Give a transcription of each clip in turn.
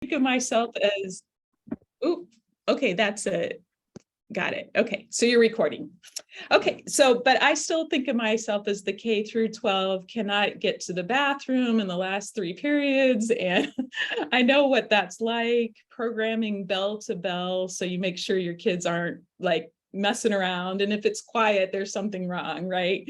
think of myself as, oh, okay, that's it. Got it. Okay, so you're recording. Okay, so, but I still think of myself as the K through 12, cannot get to the bathroom in the last 3 periods. And I know what that's like, programming bell to bell. So you make sure your kids aren't like messing around. And if it's quiet, there's something wrong, right?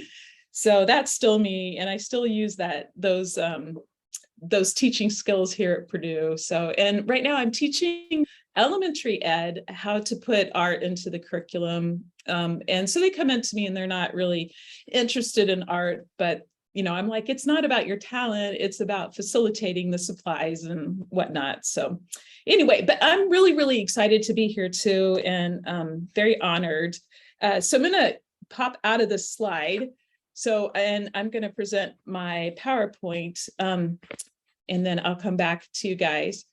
So that's still me. And I still use those teaching skills here at Purdue. So, and right now I'm teaching elementary ed how to put art into the curriculum. And so they come into me and they're not really interested in art, but I'm like, it's not about your talent, it's about facilitating the supplies and whatnot. So anyway, but I'm really, really excited to be here too, and very honored. So I'm gonna pop out of this slide. So, and I'm gonna present my PowerPoint, and then I'll come back to you guys.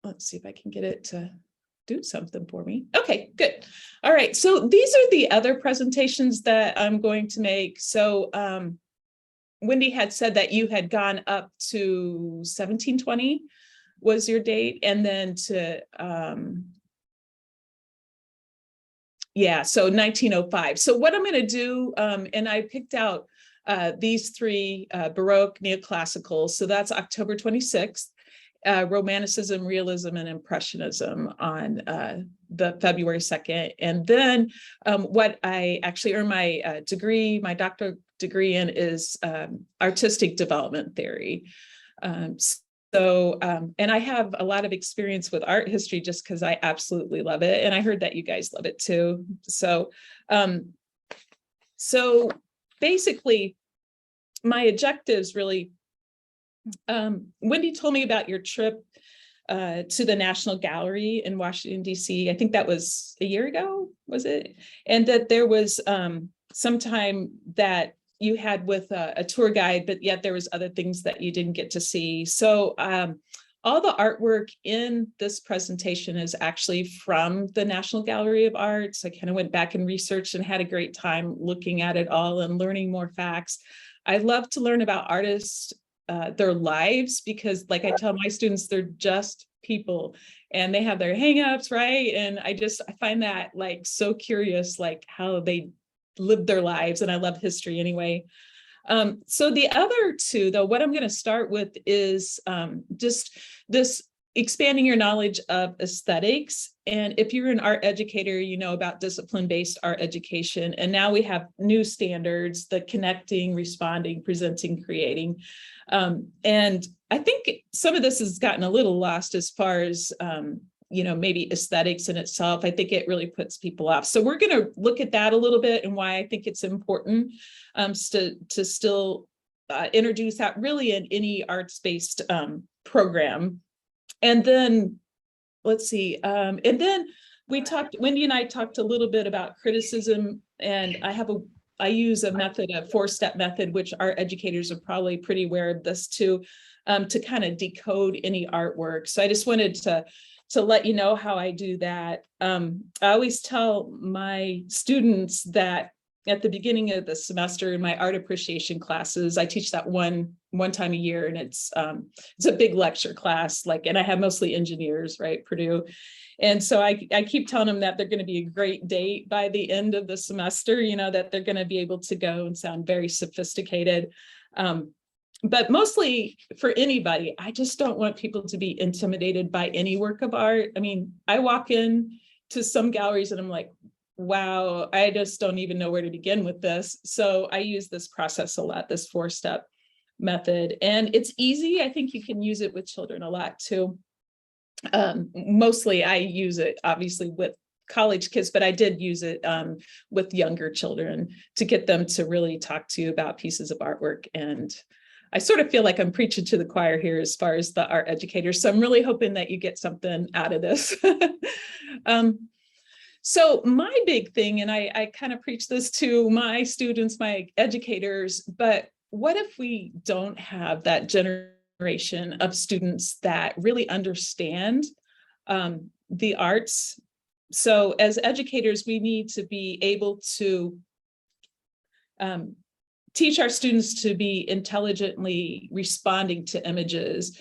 Let's see if I can get it to do something for me. Okay, good. All right, so these are the other presentations that I'm going to make. So Wendy had said that you had gone up to 1720 was your date, and then to, yeah, so 1905. So what I'm gonna do, and I picked out these 3 Baroque neoclassical, so that's October 26th. Romanticism, Realism, and Impressionism on the February 2nd. And then what I actually earned my degree, my doctoral degree in, is artistic development theory. And I have a lot of experience with art history just because I absolutely love it. And I heard that you guys love it too. So, so basically, my objectives really, Wendy told me about your trip to the National Gallery in Washington, D.C. I think that was a year ago, was it? And that there was some time that you had with a tour guide, but yet there was other things that you didn't get to see. So all the artwork in this presentation is actually from the National Gallery of Art. So I kind of went back and researched and had a great time looking at it all and learning more facts. I love to learn about artists, their lives, because like I tell my students, they're just people and they have their hangups, right? And I find that like so curious, like how they live their lives. And I love history anyway. So the other 2, though, what I'm going to start with is just this expanding your knowledge of aesthetics. And if you're an art educator, you know about discipline-based art education. And now we have new standards, the connecting, responding, presenting, creating. And I think some of this has gotten a little lost as far as, maybe aesthetics in itself. I think it really puts people off. So we're going to look at that a little bit and why I think it's important to still introduce that really in any arts-based program. And then, let's see, and then Wendy and I talked a little bit about criticism, and I use a method, a 4-step method, which our educators are probably pretty aware of this too, to kind of decode any artwork. So I just wanted to let you know how I do that. I always tell my students that at the beginning of the semester in my art appreciation classes, I teach that one time a year, and it's a big lecture class, and I have mostly engineers, right, Purdue. And so I keep telling them that they're going to be a great date by the end of the semester, that they're going to be able to go and sound very sophisticated. But mostly for anybody, I just don't want people to be intimidated by any work of art. I mean, I walk in to some galleries and I'm like, wow, I just don't even know where to begin with this. So I use this process a lot, this 4-step method. And it's easy. I think you can use it with children a lot too. Mostly I use it obviously with college kids, but I did use it with younger children to get them to really talk to you about pieces of artwork. And I sort of feel like I'm preaching to the choir here as far as the art educators. So I'm really hoping that you get something out of this. So my big thing, and I kind of preach this to my students, my educators, but what if we don't have that generation of students that really understand the arts? So as educators, we need to be able to teach our students to be intelligently responding to images.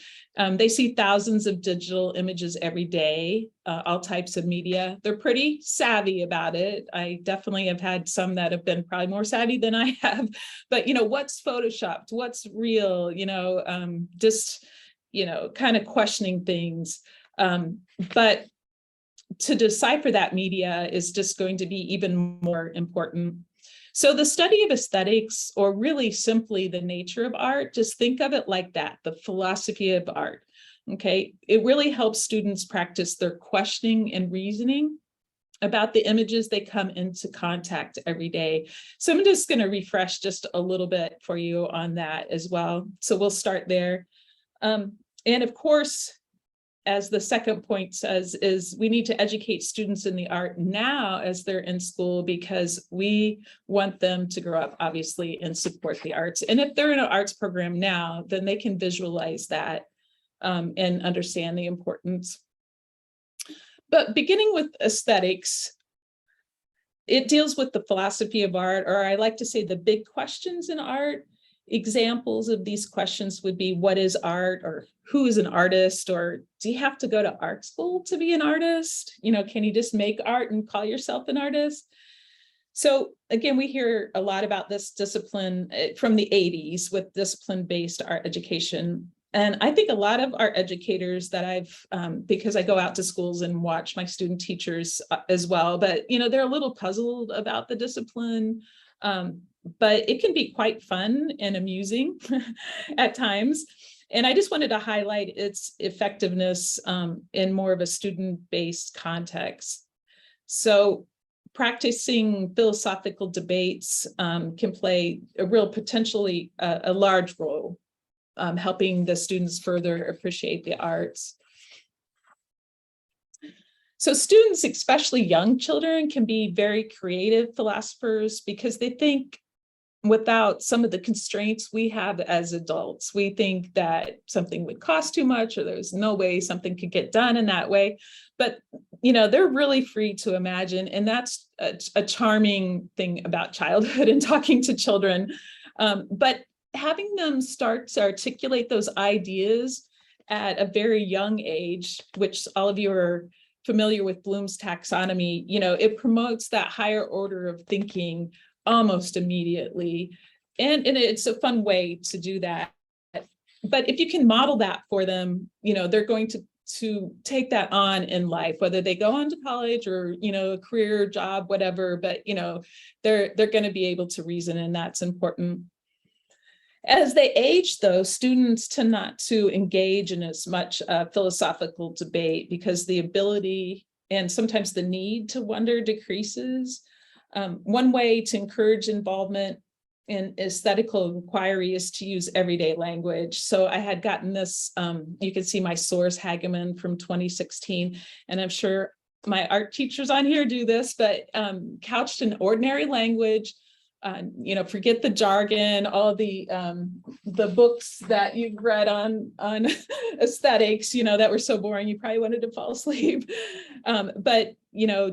They see thousands of digital images every day, all types of media. They're pretty savvy about it. I definitely have had some that have been probably more savvy than I have, but what's photoshopped, what's real, just, kind of questioning things. But to decipher that media is just going to be even more important. So the study of aesthetics, or really simply the nature of art, just think of it like that, the philosophy of art. Okay, it really helps students practice their questioning and reasoning about the images they come into contact every day. So I'm just going to refresh just a little bit for you on that as well. So we'll start there. And of course, as the second point says, is we need to educate students in the art now as they're in school, because we want them to grow up, obviously, and support the arts. And if they're in an arts program now, then they can visualize that and understand the importance. But beginning with aesthetics, it deals with the philosophy of art, or I like to say the big questions in art. Examples of these questions would be, what is art, or who is an artist, or do you have to go to art school to be an artist? Can you just make art and call yourself an artist? So again, we hear a lot about this discipline from the 80s with discipline-based art education. And I think a lot of art educators that I've, because I go out to schools and watch my student teachers as well, but they're a little puzzled about the discipline. But it can be quite fun and amusing at times. And I just wanted to highlight its effectiveness in more of a student-based context. So practicing philosophical debates can play a real potentially a large role, helping the students further appreciate the arts. So students, especially young children, can be very creative philosophers because they think without some of the constraints we have as adults. We think that something would cost too much, or there's no way something could get done in that way. But, they're really free to imagine. And that's a charming thing about childhood and talking to children. But having them start to articulate those ideas at a very young age, which all of you are familiar with Bloom's taxonomy, it promotes that higher order of thinking almost immediately. And it's a fun way to do that. But if you can model that for them, they're going to take that on in life, whether they go on to college or, a career, job, whatever, but, they're going to be able to reason, and that's important. As they age, though, students tend not to engage in as much philosophical debate because the ability and sometimes the need to wonder decreases. One way to encourage involvement in aesthetical inquiry is to use everyday language. So I had gotten this, you can see my source, Hageman from 2016, and I'm sure my art teachers on here do this, but couched in ordinary language. Forget the jargon, all the books that you've read on aesthetics, that were so boring you probably wanted to fall asleep. But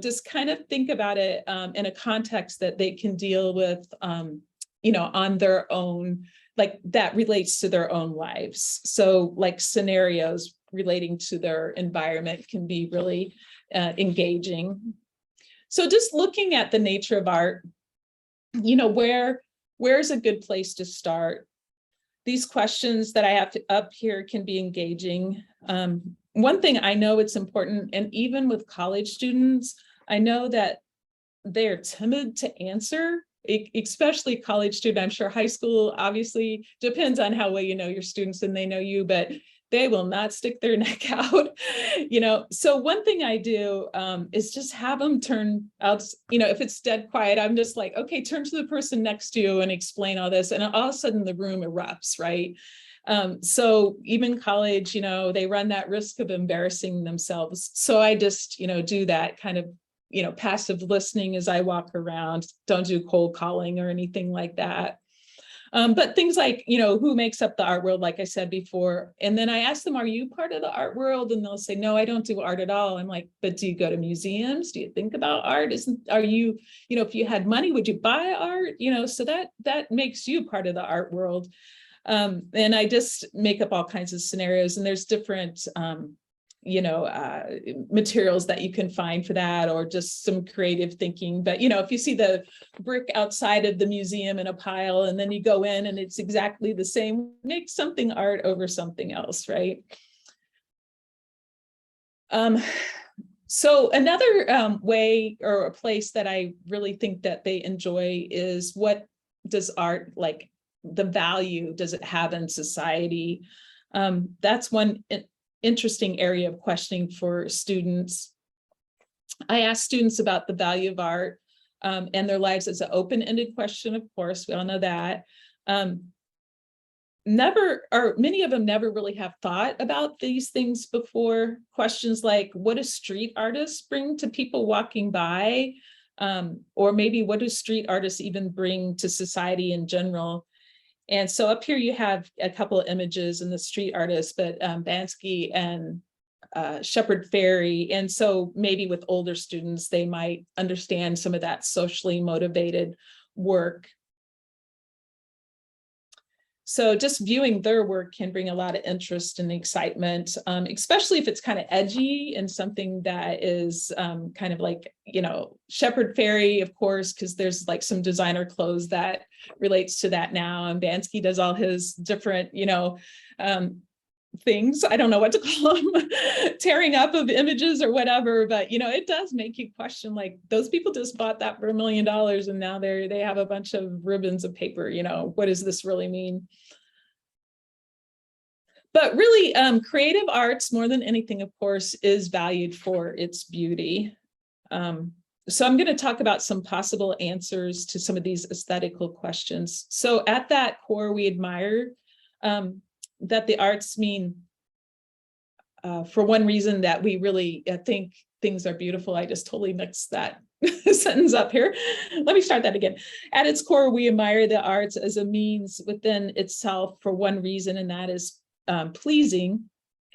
just kind of think about it in a context that they can deal with, on their own, like that relates to their own lives. So like scenarios relating to their environment can be really engaging. So just looking at the nature of art, where's a good place to start? These questions that I have up here can be engaging. One thing I know it's important, and even with college students, I know that they're timid to answer, especially college student. I'm sure high school obviously depends on how well you know your students and they know you, but they will not stick their neck out, So one thing I do is just have them turn out, if it's dead quiet, I'm just like, okay, turn to the person next to you and explain all this. And all of a sudden the room erupts, right? So even college, they run that risk of embarrassing themselves. So I just, do that kind of, passive listening as I walk around. Don't do cold calling or anything like that. But things like, who makes up the art world, like I said before. And then I ask them, are you part of the art world? And they'll say, no, I don't do art at all. I'm like, but do you go to museums? Do you think about art? Are you, if you had money, would you buy art? So that makes you part of the art world. And I just make up all kinds of scenarios, and there's different materials that you can find for that, or just some creative thinking. But, if you see the brick outside of the museum in a pile, and then you go in and it's exactly the same, make something art over something else, right? So another way or a place that I really think that they enjoy is, what does art, like the value does it have in society? That's one interesting area of questioning for students. I ask students about the value of art and their lives as an open-ended question, of course, we all know that. Many of them never really have thought about these things before. Questions like, what do street artists bring to people walking by? Or maybe, what do street artists even bring to society in general? And so up here you have a couple of images in the street artists, but Banksy and Shepard Fairey. And so maybe with older students, they might understand some of that socially motivated work. So just viewing their work can bring a lot of interest and excitement, especially if it's kind of edgy and something that is kind of like, Shepard Fairey, of course, because there's like some designer clothes that relates to that now. And Banksy does all his different, things. I don't know what to call them, tearing up of images or whatever. But, it does make you question, like, those people just bought that for $1 million and now they have a bunch of ribbons of paper. What does this really mean? But really, creative arts, more than anything, of course, is valued for its beauty. So I'm going to talk about some possible answers to some of these aesthetical questions. So at that core, we admire that the arts mean, for one reason, that we really think things are beautiful. I just totally mixed that sentence up here. Let me start that again. At its core, we admire the arts as a means within itself for one reason, and that is pleasing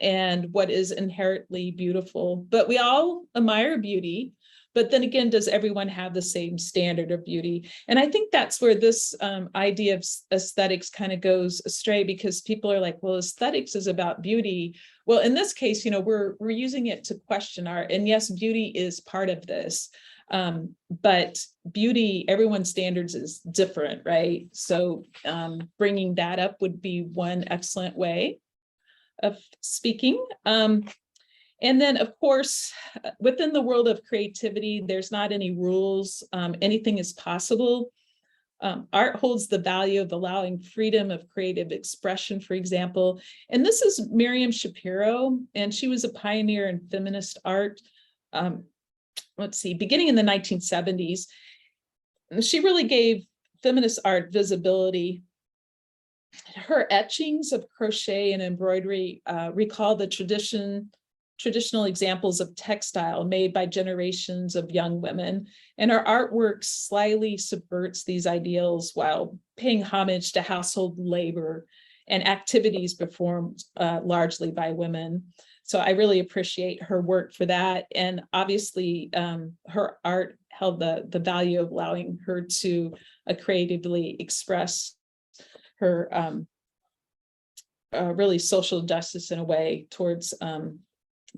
and what is inherently beautiful. But we all admire beauty. But then again, does everyone have the same standard of beauty? And I think that's where this idea of aesthetics kind of goes astray, because people are like, well, aesthetics is about beauty. Well, in this case, we're using it to question art. And yes, beauty is part of this. But beauty, everyone's standards is different, right? So bringing that up would be one excellent way of speaking. And then, of course, within the world of creativity, there's not any rules. Anything is possible. Art holds the value of allowing freedom of creative expression, for example. And this is Miriam Shapiro, and she was a pioneer in feminist art. Beginning in the 1970s. She really gave feminist art visibility. Her etchings of crochet and embroidery recall the traditional examples of textile made by generations of young women. And her artwork slyly subverts these ideals while paying homage to household labor and activities performed largely by women. So I really appreciate her work for that. And obviously, her art held the value of allowing her to creatively express her really social justice in a way towards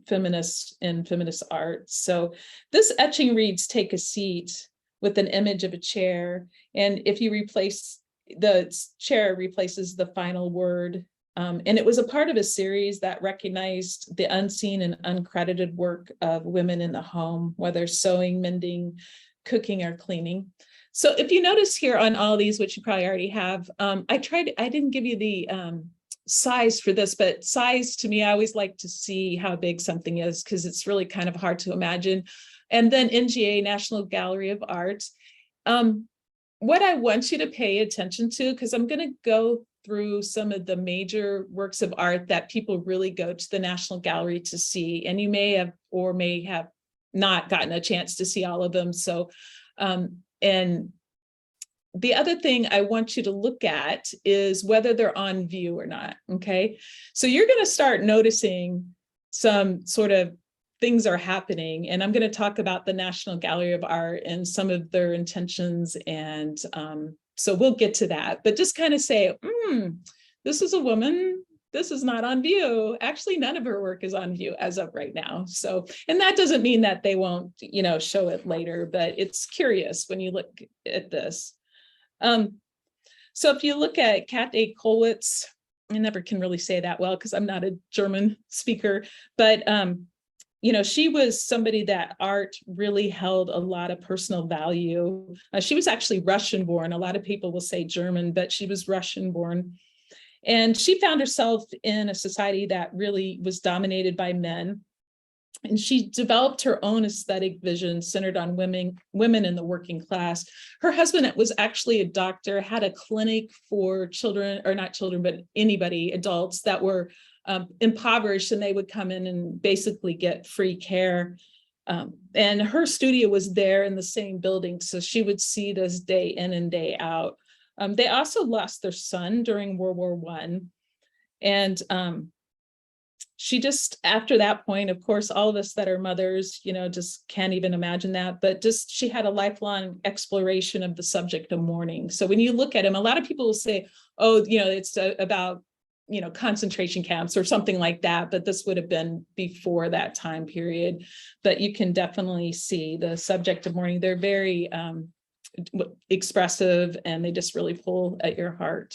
feminist art. So this etching reads, "Take a seat," with an image of a chair. And if you replace, the chair replaces the final word. And it was a part of a series that recognized the unseen and uncredited work of women in the home, whether sewing, mending, cooking, or cleaning. So if you notice here on all these, which you probably already have, I didn't give you the size for this, but size to me, I always like to see how big something is, because it's really kind of hard to imagine. And then NGA, National Gallery of Art. What I want you to pay attention to, because I'm going to go through some of the major works of art that people really go to the National Gallery to see, and you may have or may have not gotten a chance to see all of them. So, and the other thing I want you to look at is whether they're on view or not, okay? So you're going to start noticing some sort of things are happening, and I'm going to talk about the National Gallery of Art and some of their intentions, and so we'll get to that. But just kind of say, this is a woman. This is not on view. Actually, none of her work is on view as of right now. So, and that doesn't mean that they won't, show it later, but it's curious when you look at this. So if you look at Kat A. Kollwitz, I never can really say that well because I'm not a German speaker, but she was somebody that art really held a lot of personal value. She was actually Russian born. A lot of people will say German, but she was Russian born. And she found herself in a society that really was dominated by men. And she developed her own aesthetic vision centered on women in the working class. Her husband was actually a doctor, had a clinic for children, or not children, but anybody, adults that were impoverished, and they would come in and basically get free care. And her studio was there in the same building, so she would see this day in and day out. They also lost their son during World War I. And she just, after that point, of course, all of us that are mothers, just can't even imagine that, but just she had a lifelong exploration of the subject of mourning. So when you look at him, a lot of people will say, oh, it's about, concentration camps or something like that, but this would have been before that time period. But you can definitely see the subject of mourning. They're very expressive, and they just really pull at your heart.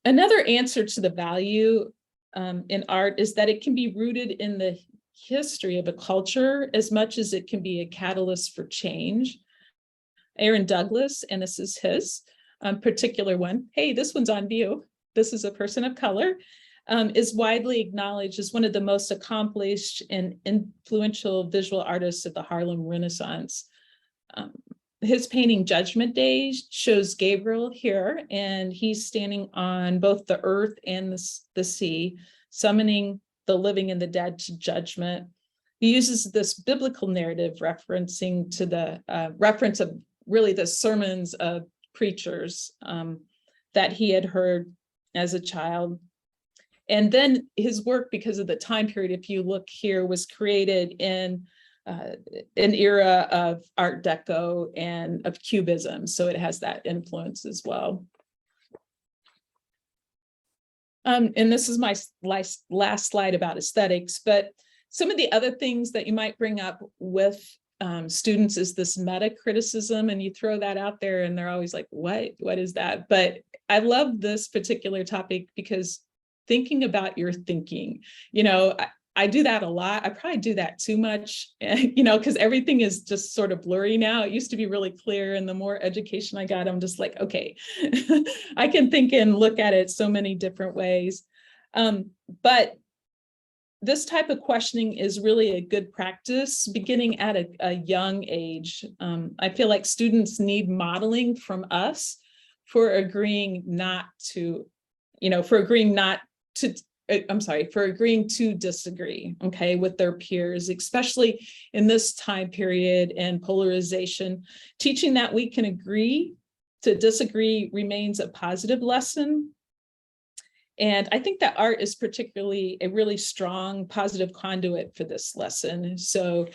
Another answer to the value in art is that it can be rooted in the history of a culture as much as it can be a catalyst for change. Aaron Douglas, and this is his particular one. Hey, this one's on view. This is a person of color. Is widely acknowledged as one of the most accomplished and influential visual artists of the Harlem Renaissance. His painting Judgment Day shows Gabriel here, and he's standing on both the earth and the sea, summoning the living and the dead to judgment. He uses this biblical narrative referencing to the reference of really the sermons of preachers that he had heard as a child. And then his work, because of the time period, if you look here, was created in an era of Art Deco and of Cubism. So it has that influence as well. And this is my last slide about aesthetics, but some of the other things that you might bring up with students is this meta criticism, and you throw that out there and they're always like, what is that? But I love this particular topic because thinking about your thinking, I do that a lot. I probably do that too much, because everything is just sort of blurry now. It used to be really clear. And the more education I got, I'm just like, okay, I can think and look at it so many different ways. But this type of questioning is really a good practice beginning at a young age. I feel like students need modeling from us for agreeing for agreeing to disagree, okay, with their peers, especially in this time period and polarization. Teaching that we can agree to disagree remains a positive lesson. And I think that art is particularly a really strong positive conduit for this lesson. So,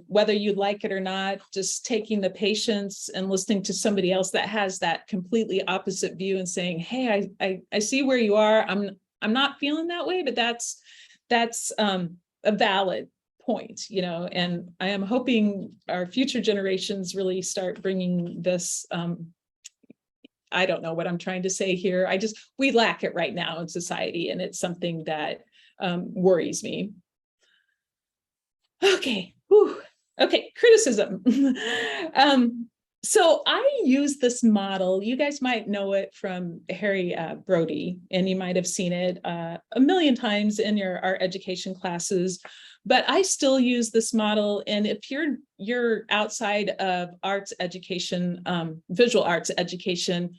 whether you like it or not, just taking the patience and listening to somebody else that has that completely opposite view and saying, hey, I see where you are. I'm not feeling that way, but that's a valid point, and I am hoping our future generations really start bringing this. I don't know what I'm trying to say here. We lack it right now in society, and it's something that worries me. Okay. Whew. Okay. Criticism. So I use this model. You guys might know it from Harry Brody, and you might have seen it a million times in your art education classes, but I still use this model. And if you're outside of arts education, visual arts education,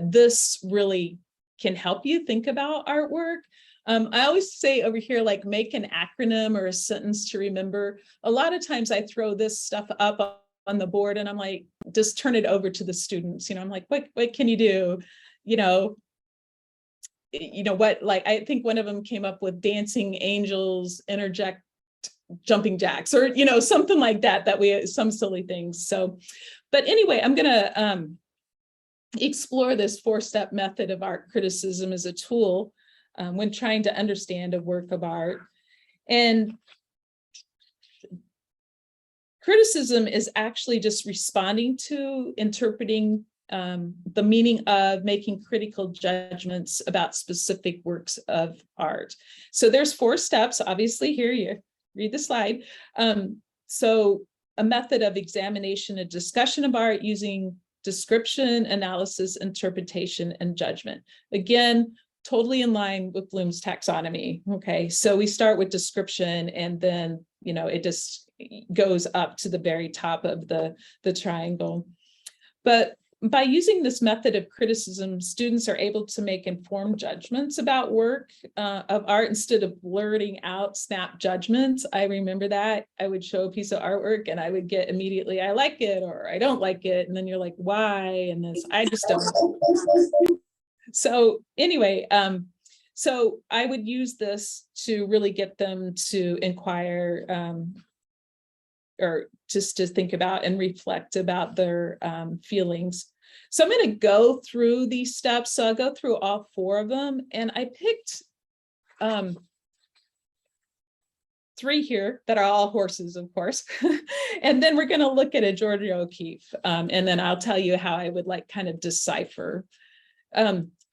this really can help you think about artwork. I always say over here, like, make an acronym or a sentence to remember. A lot of times I throw this stuff up on the board and I'm like, just turn it over to the students. I'm like, what can you do? What, like, I think one of them came up with dancing angels, interject jumping jacks, or, something like that, some silly things. So, but anyway, I'm going to explore this four-step method of art criticism as a tool when trying to understand a work of art. And criticism is actually just responding to, interpreting the meaning of, making critical judgments about specific works of art. So there's four steps, obviously here, you read the slide. So a method of examination and discussion of art using description, analysis, interpretation, and judgment. Again, totally in line with Bloom's taxonomy. Okay, so we start with description, and then, you know, it just goes up to the very top of the triangle. But by using this method of criticism, students are able to make informed judgments about work of art instead of blurting out snap judgments. I remember that. I would show a piece of artwork and I would get immediately, I like it or I don't like it. And then you're like, why? And this, I just don't. So anyway, so I would use this to really get them to inquire or just to think about and reflect about their feelings. So I'm going to go through these steps. So I'll go through all four of them. And I picked 3 here that are all horses, of course. And then we're going to look at a Georgia O'Keeffe. And then I'll tell you how I would like kind of decipher.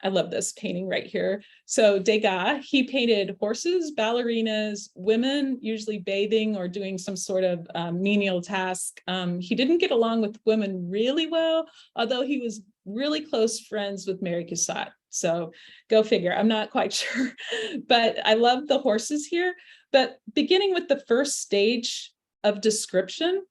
I love this painting right here. So Degas, he painted horses, ballerinas, women, usually bathing or doing some sort of menial task. He didn't get along with women really well, although he was really close friends with Mary Cassatt. So go figure, I'm not quite sure. But I love the horses here. But beginning with the first stage of description,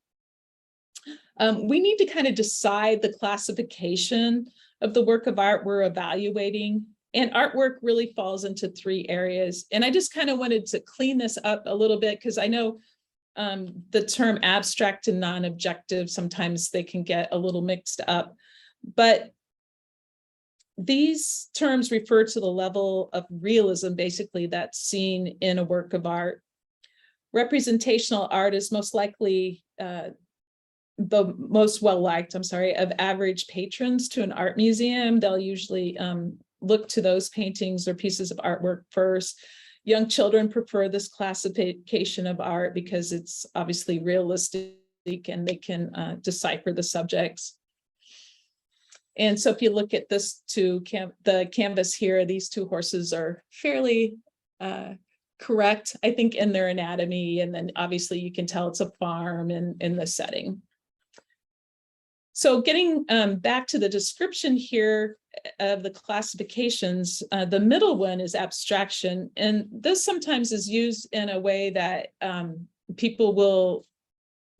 we need to kind of decide the classification of the work of art we're evaluating. And artwork really falls into 3 areas. And I just kind of wanted to clean this up a little bit because I know the term abstract and non-objective, sometimes they can get a little mixed up. But these terms refer to the level of realism, basically, that's seen in a work of art. Representational art is most likely the most well-liked, of average patrons to an art museum. They'll usually look to those paintings or pieces of artwork first. Young children prefer this classification of art because it's obviously realistic and they can decipher the subjects. And so if you look at this the canvas here, these 2 horses are fairly correct, I think, in their anatomy. And then obviously you can tell it's a farm in the setting. So getting back to the description here of the classifications, the middle one is abstraction. And this sometimes is used in a way that people will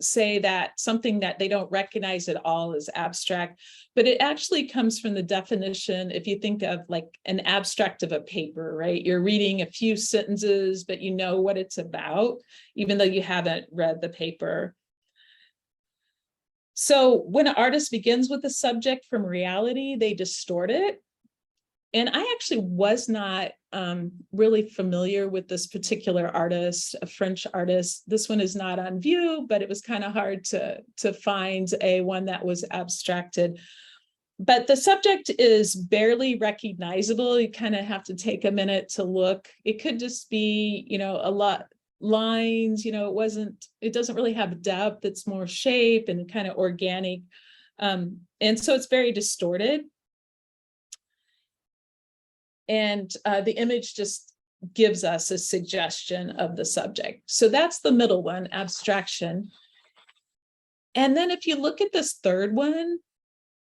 say that something that they don't recognize at all is abstract, but it actually comes from the definition. If you think of like an abstract of a paper, right? You're reading a few sentences, but you know what it's about, even though you haven't read the paper. So when an artist begins with a subject from reality, they distort it. And I actually was not really familiar with this particular artist, a French artist. This one is not on view, but it was kind of hard to find one that was abstracted. But the subject is barely recognizable. You kind of have to take a minute to look. It could just be, you know, a lot lines, you know, it doesn't really have depth. It's more shape and kind of organic. And so it's very distorted. And the image just gives us a suggestion of the subject. So that's the middle one, abstraction. And then if you look at this third one,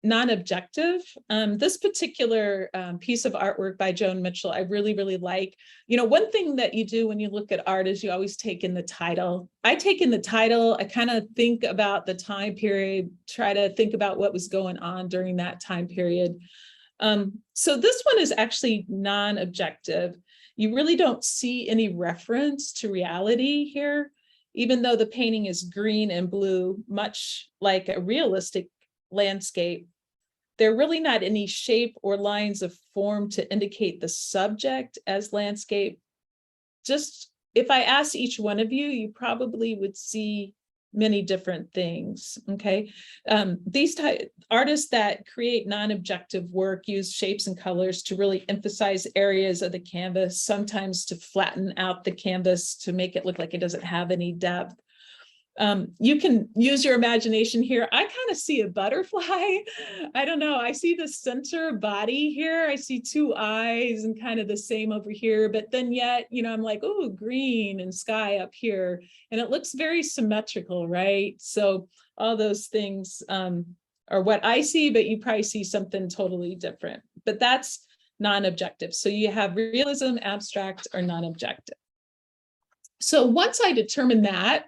non-objective, this particular piece of artwork by Joan Mitchell, I really, really like. You know, one thing that you do when you look at art is you always take in the title. I take in the title, I kind of think about the time period, try to think about what was going on during that time period. So this one is actually non-objective. You really don't see any reference to reality here, even though the painting is green and blue, much like a realistic landscape. There are really not any shape or lines of form to indicate the subject as landscape. Just if I asked each one of you, you probably would see many different things. Okay. These artists that create non-objective work use shapes and colors to really emphasize areas of the canvas, sometimes to flatten out the canvas to make it look like it doesn't have any depth. You can use your imagination here. I kind of see a butterfly. I don't know. I see the center body here. I see two eyes and kind of the same over here. But then yet, you know, I'm like, oh, green and sky up here. And it looks very symmetrical, right? So all those things are what I see, but you probably see something totally different. But that's non-objective. So you have realism, abstract, or non-objective. So once I determine that,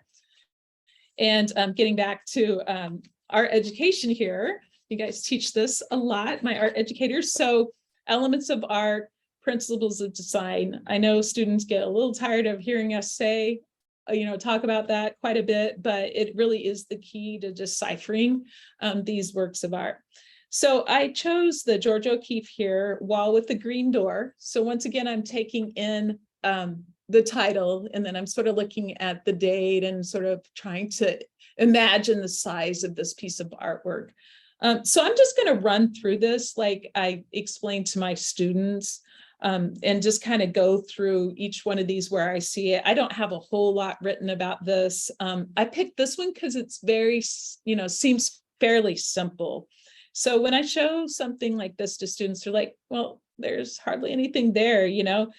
and getting back to art education here, you guys teach this a lot, my art educators. So elements of art, principles of design. I know students get a little tired of hearing us say, you know, talk about that quite a bit, but it really is the key to deciphering these works of art. So I chose the George O'Keeffe here, Wall with the Green Door. So once again, I'm taking in the title, and then I'm sort of looking at the date and sort of trying to imagine the size of this piece of artwork. So I'm just going to run through this like I explained to my students, and just kind of go through each one of these where I see it. I don't have a whole lot written about this. I picked this one because it's very, you know, seems fairly simple. So when I show something like this to students, they're like, well, there's hardly anything there, you know.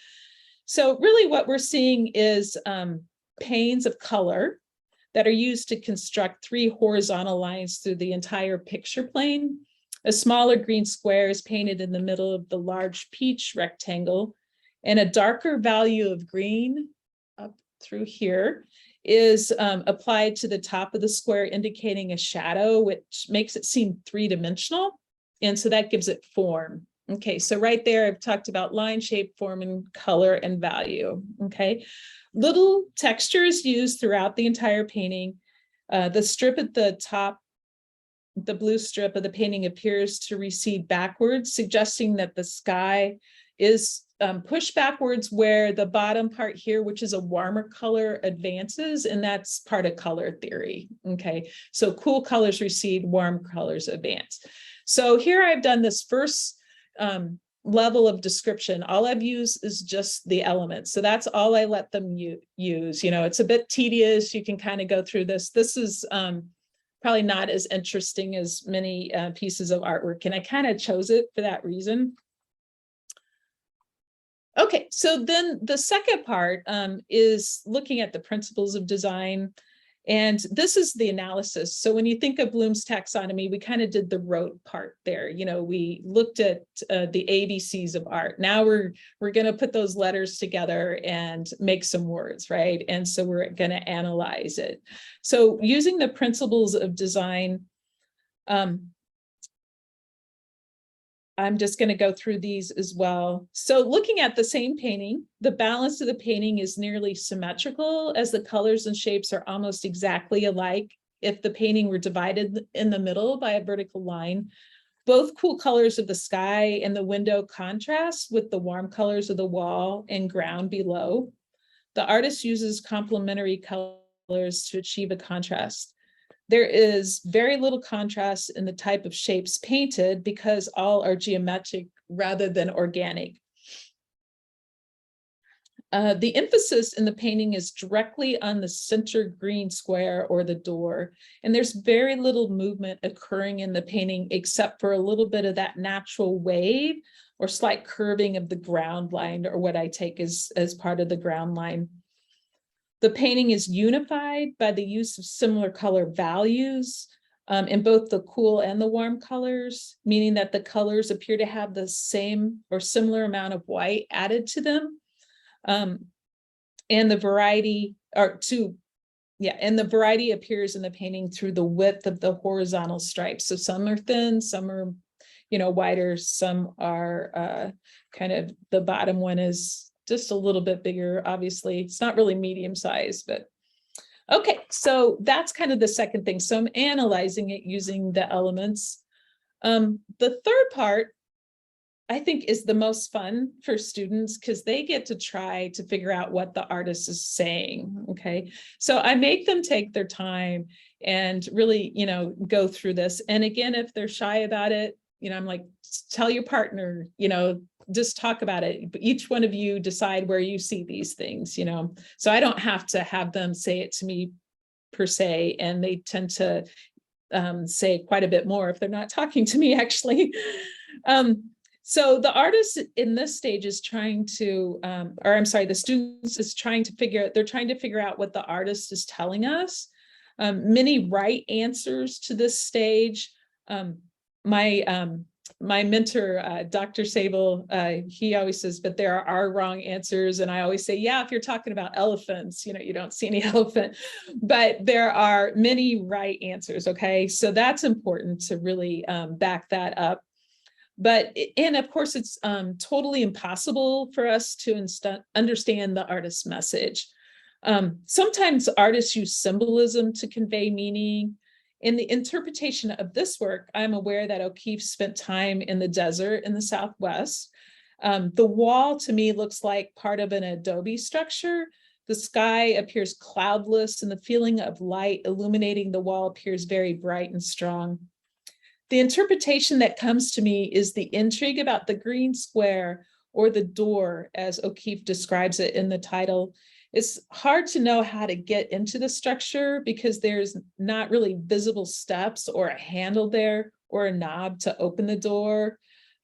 So really what we're seeing is panes of color that are used to construct 3 horizontal lines through the entire picture plane. A smaller green square is painted in the middle of the large peach rectangle, and a darker value of green up through here is applied to the top of the square, indicating a shadow, which makes it seem 3-dimensional. And so that gives it form. Okay, so right there, I've talked about line, shape, form, and color and value. Okay, little textures used throughout the entire painting. The strip at the top, the blue strip of the painting appears to recede backwards, suggesting that the sky is pushed backwards where the bottom part here, which is a warmer color, advances, and that's part of color theory. Okay, so cool colors recede, warm colors advance. So here I've done this first level of description. All I've used is just the elements. So that's all I let them use. You know, it's a bit tedious. You can kind of go through this. This is probably not as interesting as many pieces of artwork, and I kind of chose it for that reason. Okay, so then the second part is looking at the principles of design. And this is the analysis. So when you think of Bloom's taxonomy, we kind of did the rote part there. You know, we looked at the ABCs of art. Now we're going to put those letters together and make some words, right? And so we're going to analyze it. So using the principles of design, I'm just going to go through these as well. So looking at the same painting, the balance of the painting is nearly symmetrical, as the colors and shapes are almost exactly alike. If the painting were divided in the middle by a vertical line, both cool colors of the sky and the window contrast with the warm colors of the wall and ground below. The artist uses complementary colors to achieve a contrast. There is very little contrast in the type of shapes painted because all are geometric rather than organic. The emphasis in the painting is directly on the center green square or the door, and there's very little movement occurring in the painting except for a little bit of that natural wave or slight curving of the ground line, or what I take as part of the ground line. The painting is unified by the use of similar color values in both the cool and the warm colors, meaning that the colors appear to have the same or similar amount of white added to them. And the variety appears in the painting through the width of the horizontal stripes. So some are thin, some are, you know, wider, some are kind of, the bottom one is just a little bit bigger. Obviously, it's not really medium size, but okay. So that's kind of the second thing. So I'm analyzing it using the elements. The third part I think is the most fun for students because they get to try to figure out what the artist is saying. Okay. So I make them take their time and really, go through this. And again, if they're shy about it, I'm like, tell your partner, just talk about it. But each one of you decide where you see these things, so I don't have to have them say it to me per se. And they tend to say quite a bit more if they're not talking to me, actually. So the artist in this stage is trying to, the students is trying to figure out what the artist is telling us. Many right answers to this stage. My mentor, Dr. Sable, he always says, but there are wrong answers. And I always say, yeah, if you're talking about elephants, you don't see any elephant, but there are many right answers. Okay. So that's important to really back that up. And of course, it's totally impossible for us to understand the artist's message. Sometimes artists use symbolism to convey meaning. In the interpretation of this work, I'm aware that O'Keeffe spent time in the desert in the Southwest. The wall to me looks like part of an adobe structure. The sky appears cloudless and the feeling of light illuminating the wall appears very bright and strong. The interpretation that comes to me is the intrigue about the green square or the door, as O'Keeffe describes it in the title. It's hard to know how to get into the structure because there's not really visible steps or a handle there or a knob to open the door.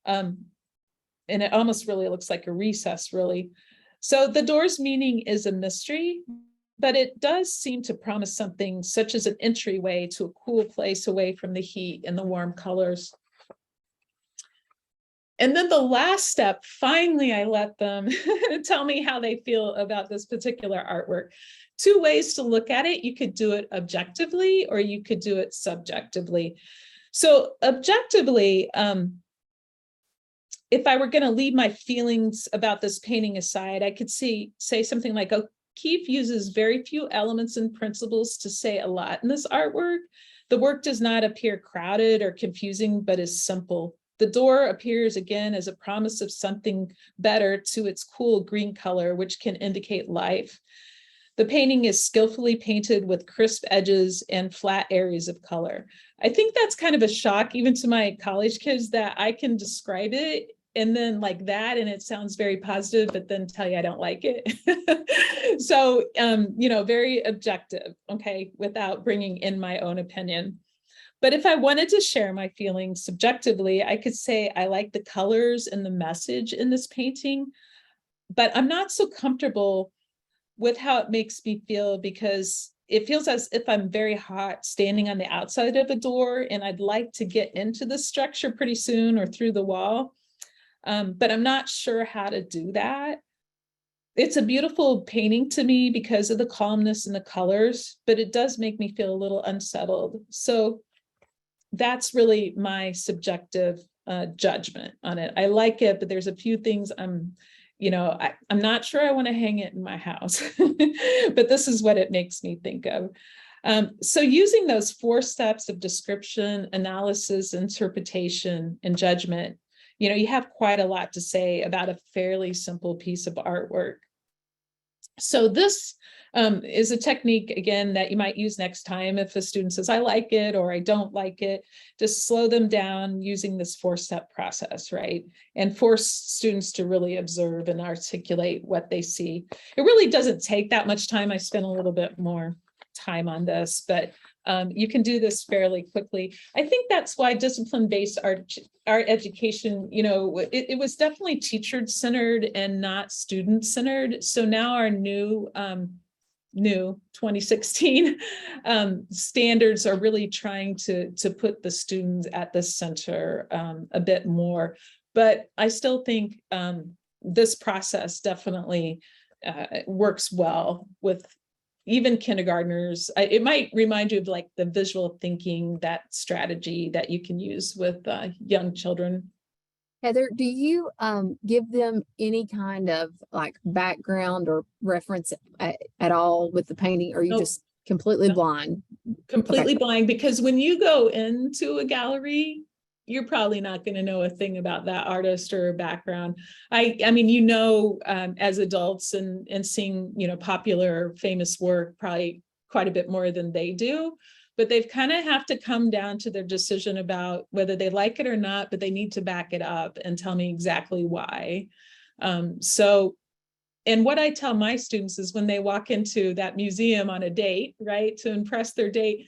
And it almost really looks like a recess, really. So the door's meaning is a mystery, but it does seem to promise something such as an entryway to a cool place away from the heat and the warm colors. And then the last step, finally, I let them tell me how they feel about this particular artwork. Two ways to look at it. You could do it objectively or you could do it subjectively. So objectively, if I were going to leave my feelings about this painting aside, I could say something like, O'Keeffe uses very few elements and principles to say a lot in this artwork. The work does not appear crowded or confusing, but is simple. The door appears again as a promise of something better to its cool green color, which can indicate life. The painting is skillfully painted with crisp edges and flat areas of color. I think that's kind of a shock even to my college kids that I can describe it and then like that, and it sounds very positive, but then tell you I don't like it. So, very objective, okay, without bringing in my own opinion. But if I wanted to share my feelings subjectively, I could say I like the colors and the message in this painting, but I'm not so comfortable with how it makes me feel because it feels as if I'm very hot standing on the outside of a door and I'd like to get into the structure pretty soon or through the wall. But I'm not sure how to do that. It's a beautiful painting to me because of the calmness and the colors, but it does make me feel a little unsettled. So that's really my subjective judgment on it. I like it, but there's a few things I'm not sure I want to hang it in my house, but this is what it makes me think of. So using those 4 steps of description, analysis, interpretation, and judgment, you have quite a lot to say about a fairly simple piece of artwork. So this is a technique, again, that you might use next time if a student says, I like it or I don't like it. Just slow them down using this 4-step process, right? And force students to really observe and articulate what they see. It really doesn't take that much time. I spent a little bit more time on this, but you can do this fairly quickly. I think that's why discipline-based art education, it was definitely teacher-centered and not student-centered. So now our new 2016 standards are really trying to put the students at the center a bit more. But I still think this process definitely works well with even kindergartners. It might remind you of like the visual thinking, that strategy that you can use with young children. Heather, do you give them any kind of like background or reference at all with the painting, or are you just completely blind? Completely blind, because when you go into a gallery, you're probably not going to know a thing about that artist or background. I mean, as adults and seeing, popular, famous work, probably quite a bit more than they do, but they've kind of have to come down to their decision about whether they like it or not, but they need to back it up and tell me exactly why. And what I tell my students is when they walk into that museum on a date, right, to impress their date,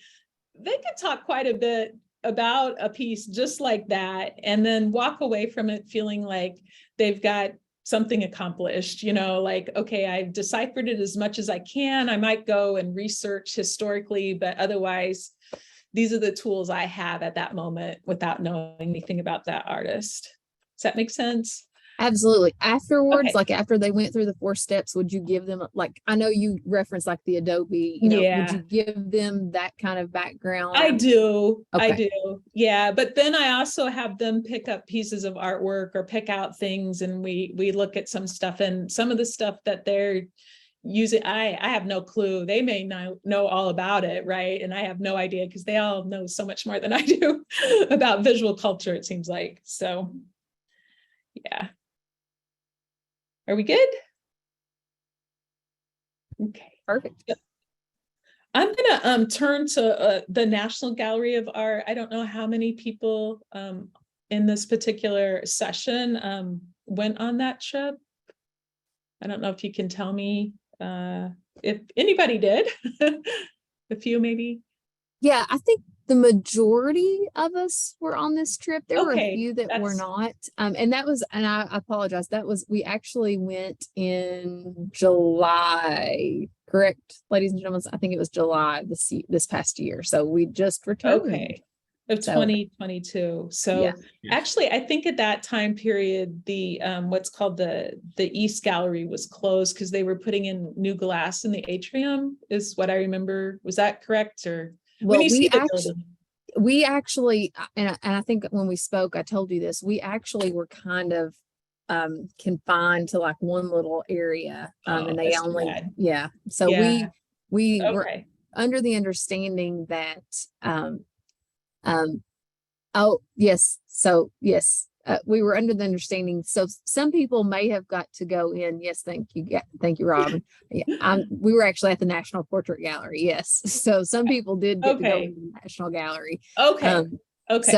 they could talk quite a bit about a piece just like that, and then walk away from it feeling like they've got something accomplished, like, okay, I've deciphered it as much as I can. I might go and research historically, but otherwise, these are the tools I have at that moment without knowing anything about that artist. Does that make sense? Absolutely. Afterwards, Okay. like after they went through the 4 steps, would you give them, like, I know you referenced like the Adobe, would Yeah. you give them that kind of background? I do. I Okay. do. Yeah. But then I also have them pick up pieces of artwork or pick out things, and we look at some stuff, and some of the stuff that they're using, I have no clue. They may not know all about it, right? And I have no idea because they all know so much more than I do about visual culture, it seems like. So yeah. Are we good? Okay. Perfect. I'm gonna turn to the National Gallery of Art. I don't know how many people in this particular session went on that trip. I don't know if you can tell me if anybody did. A few maybe. Yeah, I think the majority of us were on this trip. There were a Okay, few that were not. And I apologize. We actually went in July, correct, ladies and gentlemen? I think it was July this past year. So we just returned. Okay. Of 2022. So yeah. actually, I think at that time period, the what's called the East Gallery was closed because they were putting in new glass in the atrium, is what I remember. Was that correct? Or when Well, you see the building? we actually, and I think when we spoke, I told you this, we actually were kind of confined to like one little area. And they only, yeah. So yeah. we were Okay. under the understanding that oh yes, so yes, we were under the understanding. So some people may have got to go in. Yes, thank you, Robin. Yeah, we were actually at the National Portrait Gallery. Yes, so some people did get to go in the National Gallery. Okay. Okay.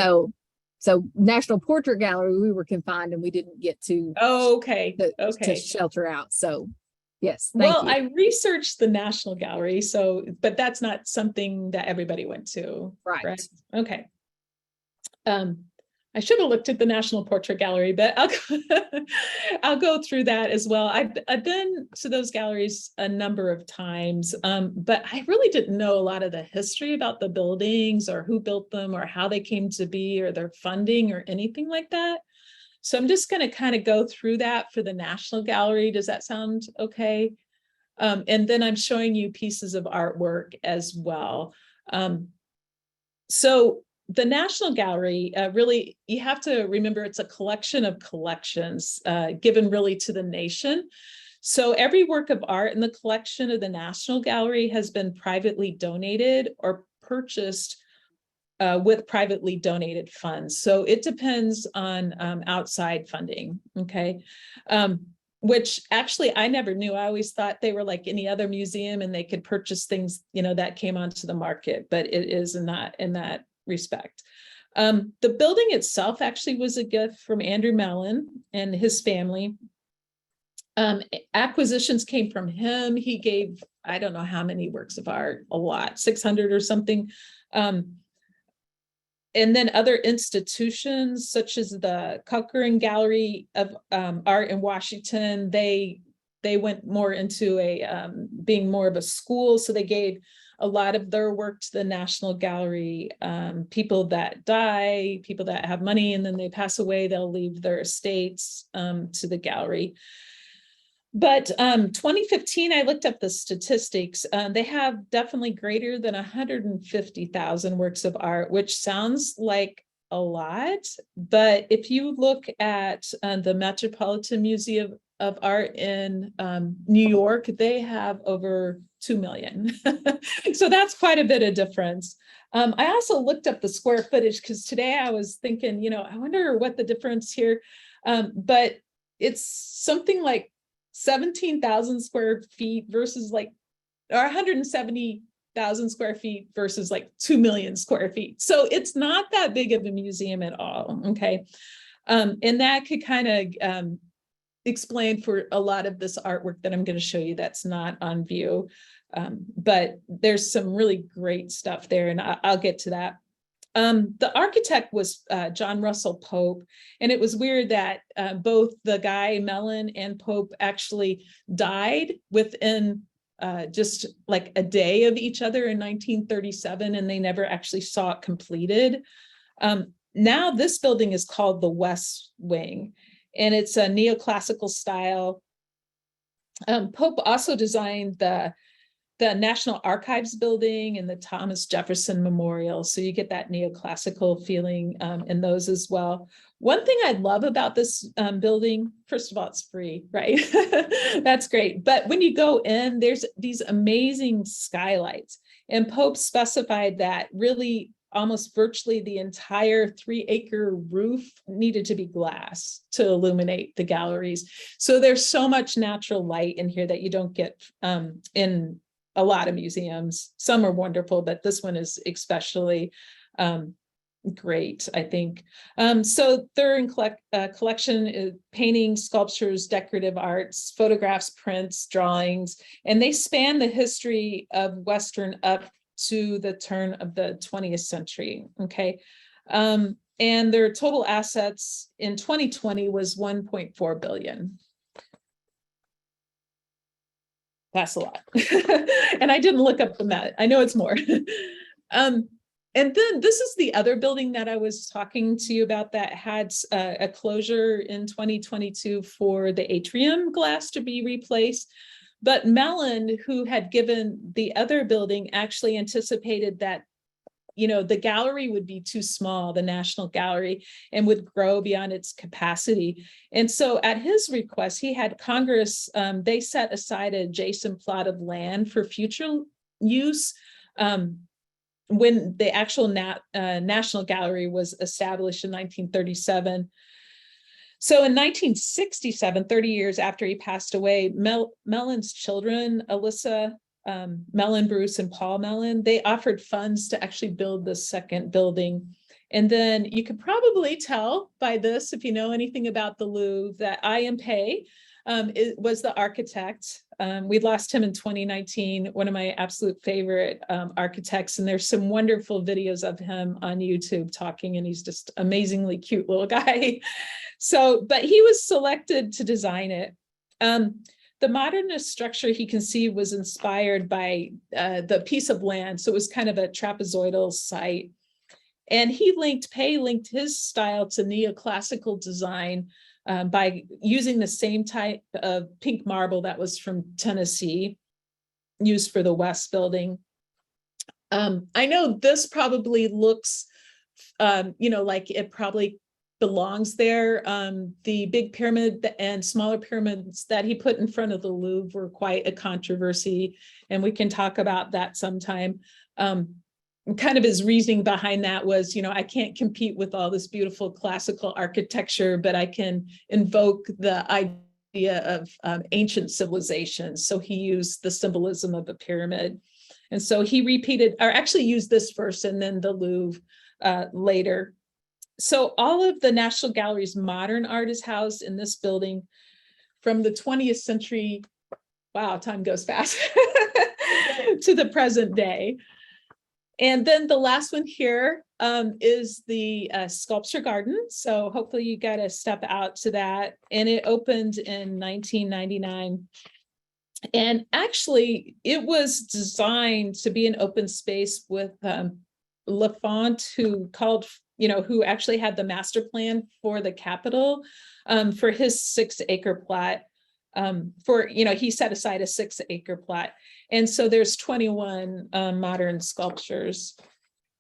So National Portrait Gallery, we were confined and we didn't get to. Okay. To shelter out. So yes, well, I researched the National Gallery, but that's not something that everybody went to. Right. Okay. I should have looked at the National Portrait Gallery, but I'll go through that as well. I've been to those galleries a number of times, but I really didn't know a lot of the history about the buildings or who built them or how they came to be or their funding or anything like that. So I'm just going to kind of go through that for the National Gallery. Does that sound okay? And then I'm showing you pieces of artwork as well. So the National Gallery, really, you have to remember it's a collection of collections given really to the nation. So every work of art in the collection of the National Gallery has been privately donated or purchased with privately donated funds. So it depends on outside funding, okay? Which actually I never knew. I always thought they were like any other museum and they could purchase things, that came onto the market, but it is in that respect. The building itself actually was a gift from Andrew Mellon and his family. Acquisitions came from him. He gave, I don't know how many works of art, a lot, 600 or something. And then other institutions such as the Cochran Gallery of Art in Washington, they went more into being more of a school. So they gave a lot of their work to the National Gallery. People that die, people that have money, and then they pass away, they'll leave their estates to the gallery. But 2015, I looked up the statistics. They have definitely greater than 150,000 works of art, which sounds like a lot. But if you look at the Metropolitan Museum of Art in New York, they have over 2 million. So that's quite a bit of difference. I also looked up the square footage because today I was thinking, I wonder what the difference here. But it's something like 17,000 square feet versus or 170,000 square feet versus 2 million square feet. So it's not that big of a museum at all. Okay. And that could kind of explain for a lot of this artwork that I'm going to show you that's not on view. But there's some really great stuff there, and I'll get to that. The architect was John Russell Pope, and it was weird that both the guy Mellon and Pope actually died within just like a day of each other in 1937, and they never actually saw it completed. Now this building is called the West Wing, and it's a neoclassical style. Pope also designed the National Archives building and the Thomas Jefferson Memorial. So you get that neoclassical feeling in those as well. One thing I love about this building, first of all, it's free, right? That's great. But when you go in, there's these amazing skylights. And Pope specified that really almost virtually the entire 3-acre roof needed to be glass to illuminate the galleries. So there's so much natural light in here that you don't get in a lot of museums. Some are wonderful, but this one is especially great, I think. So their collection is paintings, sculptures, decorative arts, photographs, prints, drawings, and they span the history of Western up to the turn of the 20th century, okay? And their total assets in 2020 was 1.4 billion. That's a lot. And I didn't look up the net. I know it's more. And then this is the other building that I was talking to you about that had a closure in 2022 for the atrium glass to be replaced. But Mellon, who had given the other building, actually anticipated that the gallery would be too small, the National Gallery, and would grow beyond its capacity. And so at his request, he had Congress, they set aside an adjacent plot of land for future use when the actual National Gallery was established in 1937. So in 1967, 30 years after he passed away, Mellon's children, Alyssa Mellon, Bruce, and Paul Mellon, they offered funds to actually build the second building. And then you could probably tell by this, if you know anything about the Louvre, that I.M. Pei was the architect. We lost him in 2019, one of my absolute favorite architects. And there's some wonderful videos of him on YouTube talking, and he's just amazingly cute little guy. So, but he was selected to design it. The modernist structure he conceived was inspired by the piece of land. So it was kind of a trapezoidal site. And Pei linked his style to neoclassical design by using the same type of pink marble that was from Tennessee, used for the West Building. I know this probably looks, like it probably belongs there. The big pyramid and smaller pyramids that he put in front of the Louvre were quite a controversy, and we can talk about that sometime. Kind of his reasoning behind that was, I can't compete with all this beautiful classical architecture, but I can invoke the idea of ancient civilizations. So he used the symbolism of the pyramid. And so he repeated, or actually used this first and then the Louvre later. So all of the National Gallery's modern art is housed in this building from the 20th century. Wow, time goes fast. To the present day. And then the last one here is the sculpture garden. So hopefully you got to step out to that. And it opened in 1999. And actually, it was designed to be an open space with Lafont, who actually had the master plan for the Capitol for his 6-acre plot. He set aside a 6-acre plot. And so there's 21 modern sculptures.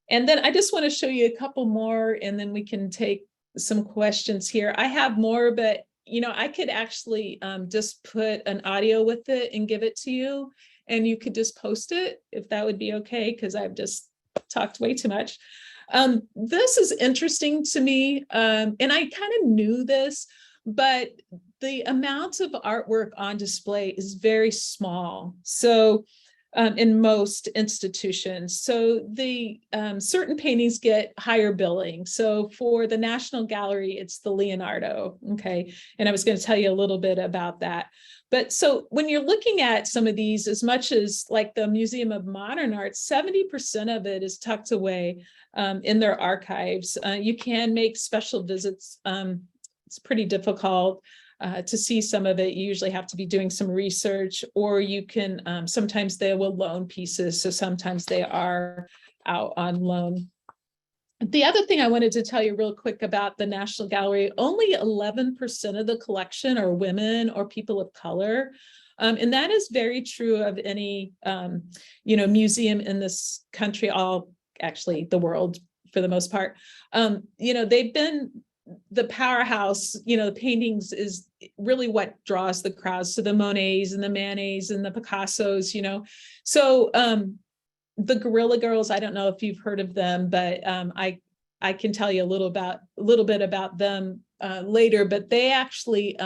And then I just want to show you a couple more, and then we can take some questions here. I have more, but I could actually just put an audio with it and give it to you, and you could just post it if that would be okay, because I've just talked way too much. This is interesting to me, and I kind of knew this, but the amount of artwork on display is very small. So in most institutions. So the certain paintings get higher billing. So for the National Gallery, it's the Leonardo, okay? And I was going to tell you a little bit about that. But so when you're looking at some of these, as much as like the Museum of Modern Art, 70% of it is tucked away in their archives. You can make special visits. It's pretty difficult. To see some of it, you usually have to be doing some research, or you can, sometimes they will loan pieces. So sometimes they are out on loan. The other thing I wanted to tell you real quick about the National Gallery, only 11% of the collection are women or people of color. And that is very true of any, museum in this country, actually the world for the most part. They've been the powerhouse, the paintings is really what draws the crowds. So the Monets and the Manets and the Picassos, So the Guerrilla Girls, I don't know if you've heard of them, but I can tell you a little bit about them later, but they actually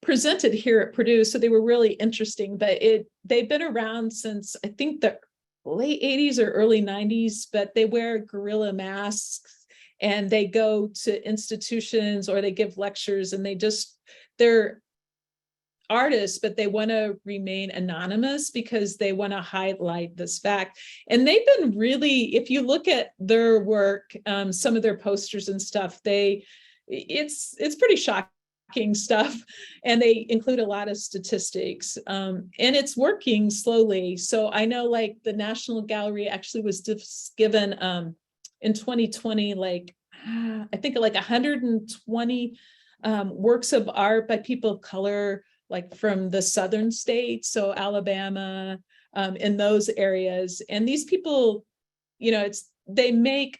presented here at Purdue. So they were really interesting, but they've been around since I think the late 80s or early 90s, but they wear gorilla masks. And they go to institutions or they give lectures, and they're artists, but they want to remain anonymous because they want to highlight this fact. And they've been really, if you look at their work, some of their posters and stuff, it's pretty shocking stuff. And they include a lot of statistics, and it's working slowly. So I know like the National Gallery actually was given, in 2020, I think like 120 works of art by people of color, like from the southern states, so Alabama, in those areas. And these people, they make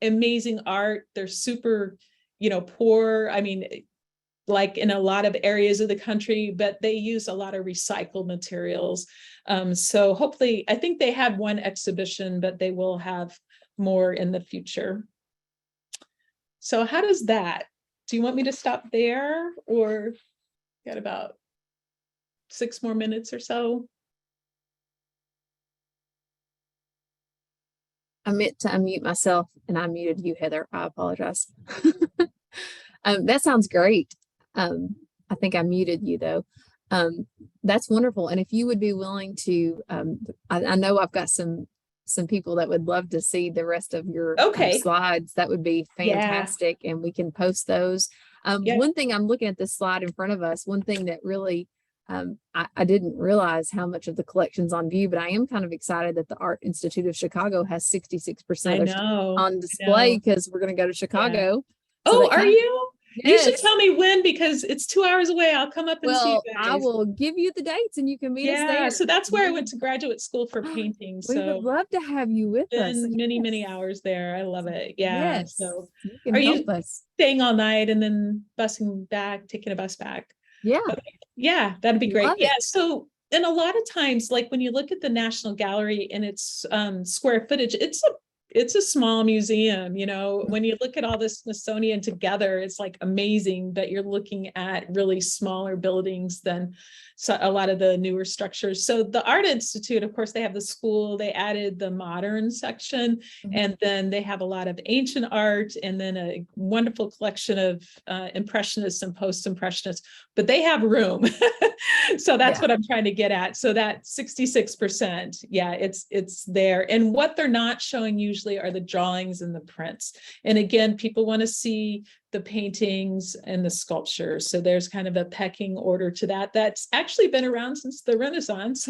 amazing art. They're super, poor. I mean, like in a lot of areas of the country, but they use a lot of recycled materials. So hopefully, I think they had one exhibition, but they will have more in the future. So how does that? Do you want me to stop there, or got about 6 more minutes or so? I meant to unmute myself and I muted you, Heather. I apologize. That sounds great. I think I muted you though. That's wonderful. And if you would be willing to, I know I've got some people that would love to see the rest of your slides. That would be fantastic. Yeah. And we can post those. One thing, I'm looking at this slide in front of us, one thing that really, I didn't realize how much of the collection's on view, but I am kind of excited that the Art Institute of Chicago has 66% on display, because we're going to go to Chicago. Yeah. So are you? Yes. You should tell me when, because it's 2 hours away. I'll come up and see you guys. I will give you the dates and you can meet us there. So that's where I went to graduate school for painting. We would love to have you with us. Many hours there. I love it. Yeah. Yes. So you can help us. Staying all night and then busing back, taking a bus back? Yeah. Okay. Yeah, that'd be great. Yeah. So, and a lot of times, like when you look at the National Gallery and its square footage, it's a small museum, when you look at all the Smithsonian together, it's like amazing, but you're looking at really smaller buildings than a lot of the newer structures. So the Art Institute, of course, they have the school, they added the modern section, and then they have a lot of ancient art, and then a wonderful collection of impressionists and post-impressionists, but they have room. So that's what I'm trying to get at. So that 66%, it's there. And what they're not showing usually are the drawings and the prints. And again, people want to see the paintings and the sculptures. So there's kind of a pecking order to that. That's actually been around since the Renaissance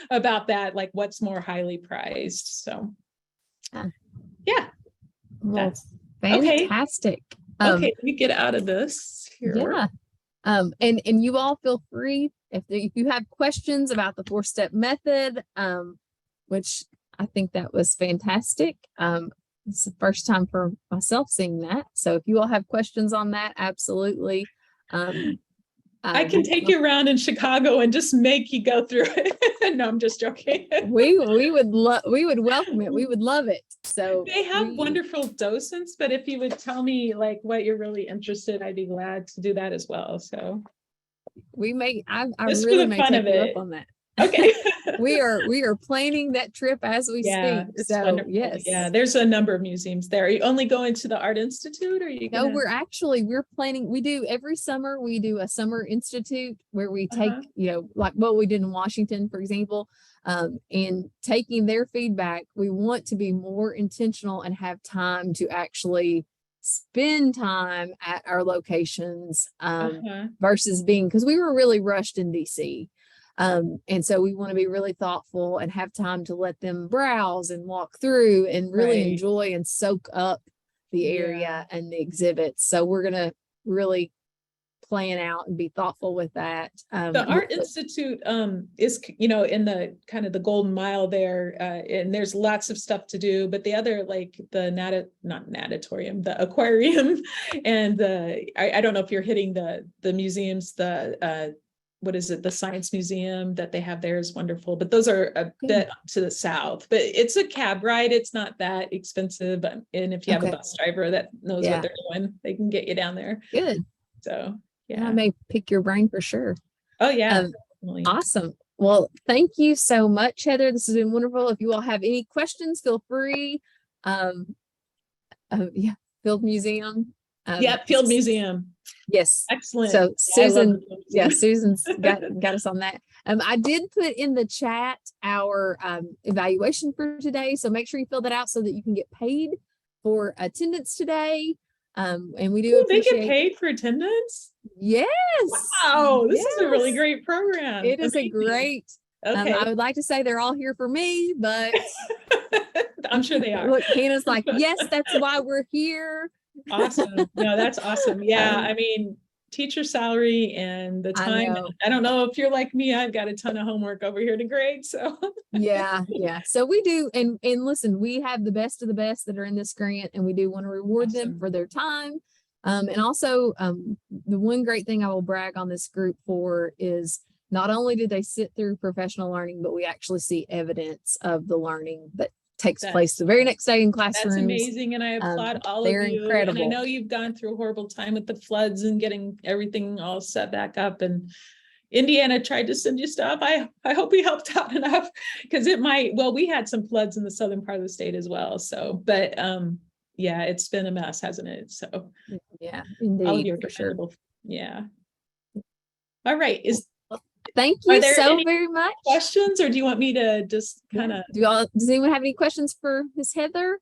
about that, like what's more highly prized. So yeah. Well, fantastic. Okay, let me get out of this here. Yeah. And you all feel free if you have questions about the 4-step method, which I think that was fantastic. It's the first time for myself seeing that. So if you all have questions on that, absolutely. Um, I can take you around in Chicago and just make you go through it. No, I'm just joking. we would welcome it. We would love it. So They have wonderful docents, but if you would tell me like what you're really interested, I'd be glad to do that as well. So I just really for the may fun take of you it. up on that. Okay. We are planning that trip as we Yeah, speak. it's So wonderful. yes. Yeah, there's a number of museums there. Are you only going to the Art Institute or are you No, gonna? we're planning, we do every summer, we do a summer institute where we take, Uh-huh. like what we did in Washington, for example, and taking their feedback, we want to be more intentional and have time to actually spend time at our locations, Uh-huh. versus being, because we were really rushed in DC. And so we want to be really thoughtful and have time to let them browse and walk through and really Right. enjoy and soak up the Yeah. area and the exhibits. So we're going to really plan out and be thoughtful with that. The Art Institute is, in the kind of the Golden Mile there, and there's lots of stuff to do, but the other, like the not natatorium, the aquarium, and I don't know if you're hitting the museums, what is it, the Science Museum that they have there is wonderful, but those are a bit to the south, but it's a cab ride, it's not that expensive, and if you have a bus driver that knows what they're doing, they can get you down there. Good. So yeah, I may pick your brain for sure. Oh yeah. Awesome. Well, thank you so much, Heather. This has been wonderful. If you all have any questions, feel free. Field Museum. Field Museum. Yes. Excellent. So Susan's got us on that. I did put in the chat our evaluation for today. So make sure you fill that out so that you can get paid for attendance today. And we do they get paid for attendance. Yes. Wow, this is a really great program. It is a great. I would like to say they're all here for me, but I'm sure they are. Look, Hannah's like, yes, that's why we're here. Awesome. No, that's awesome. Yeah, I mean, teacher salary and the time. I don't know if you're like me, I've got a ton of homework over here to grade. So yeah. So we do, and listen, we have the best of the best that are in this grant, and we do want to reward them for their time. And also, the one great thing I will brag on this group for is not only do they sit through professional learning, but we actually see evidence of the learning that takes place the very next day in classrooms. That's amazing, and I applaud all of you. Incredible. And I know you've gone through a horrible time with the floods and getting everything all set back up. And Indiana tried to send you stuff. I hope we helped out enough, because it might. Well, we had some floods in the southern part of the state as well. So, but yeah, it's been a mess, hasn't it? So yeah, indeed, all of you are for sure. Yeah. All right. Thank you so very much. Questions, or do you want me to just kind of? Does anyone have any questions for Miss Heather?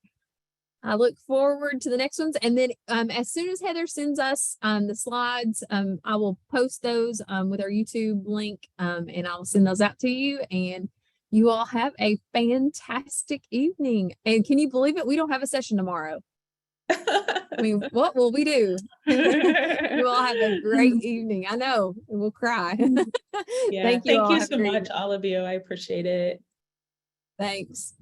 I look forward to the next ones. And then as soon as Heather sends us the slides, I will post those with our YouTube link, and I'll send those out to you. And you all have a fantastic evening. And can you believe it? We don't have a session tomorrow. I mean, what will we do? You all have a great evening. I know, we'll cry. Yeah, thank you so much, all of you. I appreciate it. Thanks.